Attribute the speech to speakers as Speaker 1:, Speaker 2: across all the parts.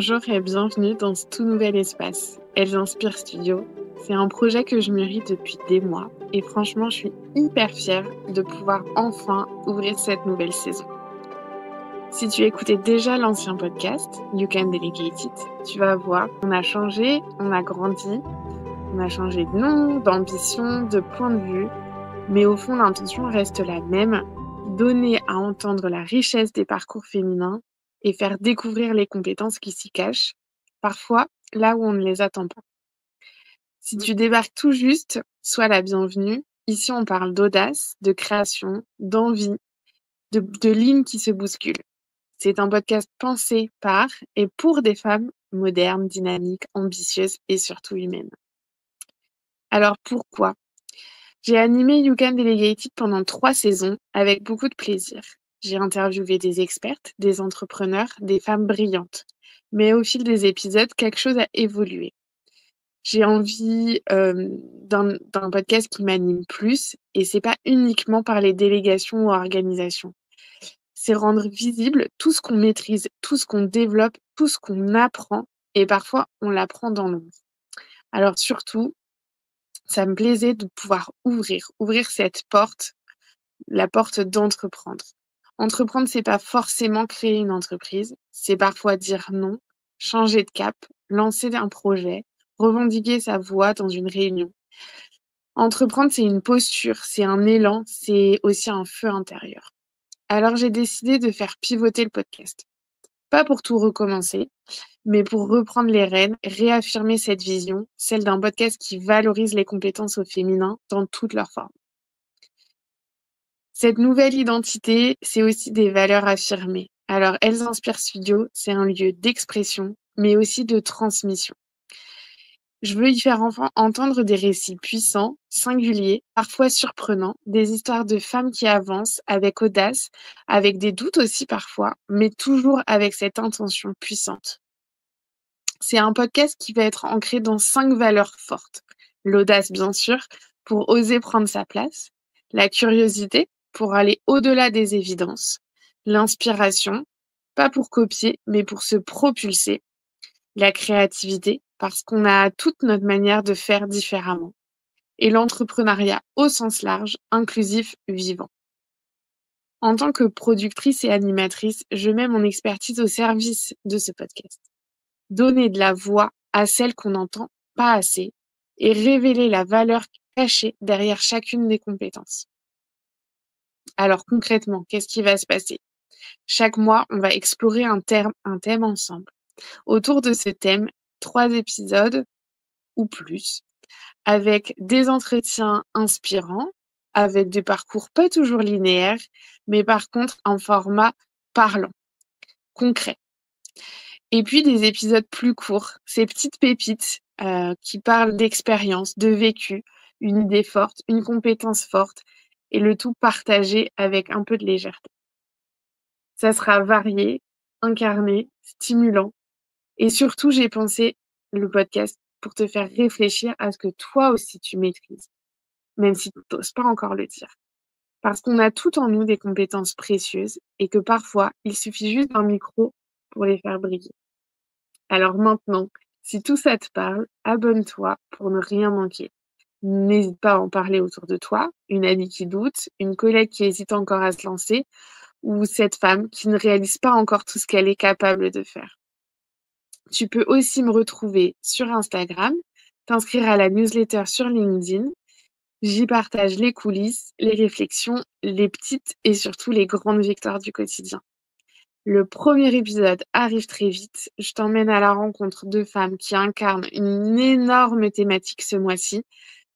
Speaker 1: Bonjour et bienvenue dans ce tout nouvel espace. Elles Inspirent Studio. C'est un projet que je mûris depuis des mois et franchement, je suis hyper fière de pouvoir enfin ouvrir cette nouvelle saison. Si tu écoutais déjà l'ancien podcast, You Can Delegate It, tu vas voir, on a changé, on a grandi, on a changé de nom, d'ambition, de point de vue, mais au fond, l'intention reste la même, donner à entendre la richesse des parcours féminins et faire découvrir les compétences qui s'y cachent, parfois là où on ne les attend pas. Si tu débarques tout juste, sois la bienvenue. Ici, on parle d'audace, de création, d'envie, de lignes qui se bousculent. C'est un podcast pensé par et pour des femmes modernes, dynamiques, ambitieuses et surtout humaines. Alors pourquoi? J'ai animé You Can Delegate It pendant 3 saisons avec beaucoup de plaisir. J'ai interviewé des expertes, des entrepreneurs, des femmes brillantes. Mais au fil des épisodes, quelque chose a évolué. J'ai envie d'un podcast qui m'anime plus et c'est pas uniquement par les délégations ou organisations. C'est rendre visible tout ce qu'on maîtrise, tout ce qu'on développe, tout ce qu'on apprend et parfois on l'apprend dans l'ombre. Alors surtout, ça me plaisait de pouvoir ouvrir cette porte, la porte d'entreprendre. Entreprendre, c'est pas forcément créer une entreprise, c'est parfois dire non, changer de cap, lancer un projet, revendiquer sa voix dans une réunion. Entreprendre, c'est une posture, c'est un élan, c'est aussi un feu intérieur. Alors j'ai décidé de faire pivoter le podcast. Pas pour tout recommencer, mais pour reprendre les rênes, réaffirmer cette vision, celle d'un podcast qui valorise les compétences au féminin dans toutes leurs formes. Cette nouvelle identité, c'est aussi des valeurs affirmées. Alors, Elles Inspirent Studio, c'est un lieu d'expression, mais aussi de transmission. Je veux y faire enfin entendre des récits puissants, singuliers, parfois surprenants, des histoires de femmes qui avancent avec audace, avec des doutes aussi parfois, mais toujours avec cette intention puissante. C'est un podcast qui va être ancré dans 5 valeurs fortes. L'audace, bien sûr, pour oser prendre sa place. La curiosité, pour aller au-delà des évidences. L'inspiration, pas pour copier, mais pour se propulser. La créativité, parce qu'on a toute notre manière de faire différemment. Et l'entrepreneuriat au sens large, inclusif, vivant. En tant que productrice et animatrice, je mets mon expertise au service de ce podcast. Donner de la voix à celles qu'on n'entend pas assez et révéler la valeur cachée derrière chacune des compétences. Alors concrètement, qu'est-ce qui va se passer? Chaque mois, on va explorer un thème ensemble. Autour de ce thème, 3 épisodes ou plus, avec des entretiens inspirants, avec des parcours pas toujours linéaires, mais par contre en format parlant, concret. Et puis des épisodes plus courts, ces petites pépites qui parlent d'expérience, de vécu, une idée forte, une compétence forte, et le tout partagé avec un peu de légèreté. Ça sera varié, incarné, stimulant, et surtout j'ai pensé le podcast pour te faire réfléchir à ce que toi aussi tu maîtrises, même si tu n'oses pas encore le dire. Parce qu'on a tout en nous des compétences précieuses et que parfois il suffit juste d'un micro pour les faire briller. Alors maintenant, si tout ça te parle, abonne-toi pour ne rien manquer. N'hésite pas à en parler autour de toi, une amie qui doute, une collègue qui hésite encore à se lancer, ou cette femme qui ne réalise pas encore tout ce qu'elle est capable de faire. Tu peux aussi me retrouver sur Instagram, t'inscrire à la newsletter sur LinkedIn. J'y partage les coulisses, les réflexions, les petites et surtout les grandes victoires du quotidien. Le premier épisode arrive très vite. Je t'emmène à la rencontre de femmes qui incarnent une énorme thématique ce mois-ci.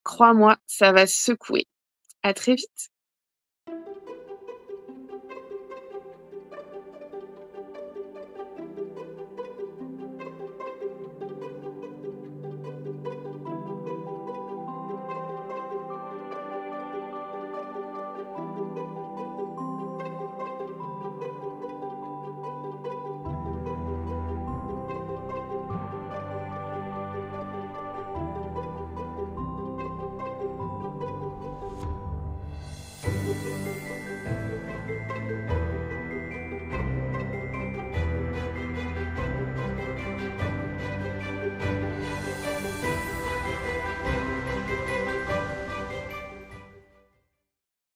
Speaker 1: Crois-moi, ça va secouer. À très vite.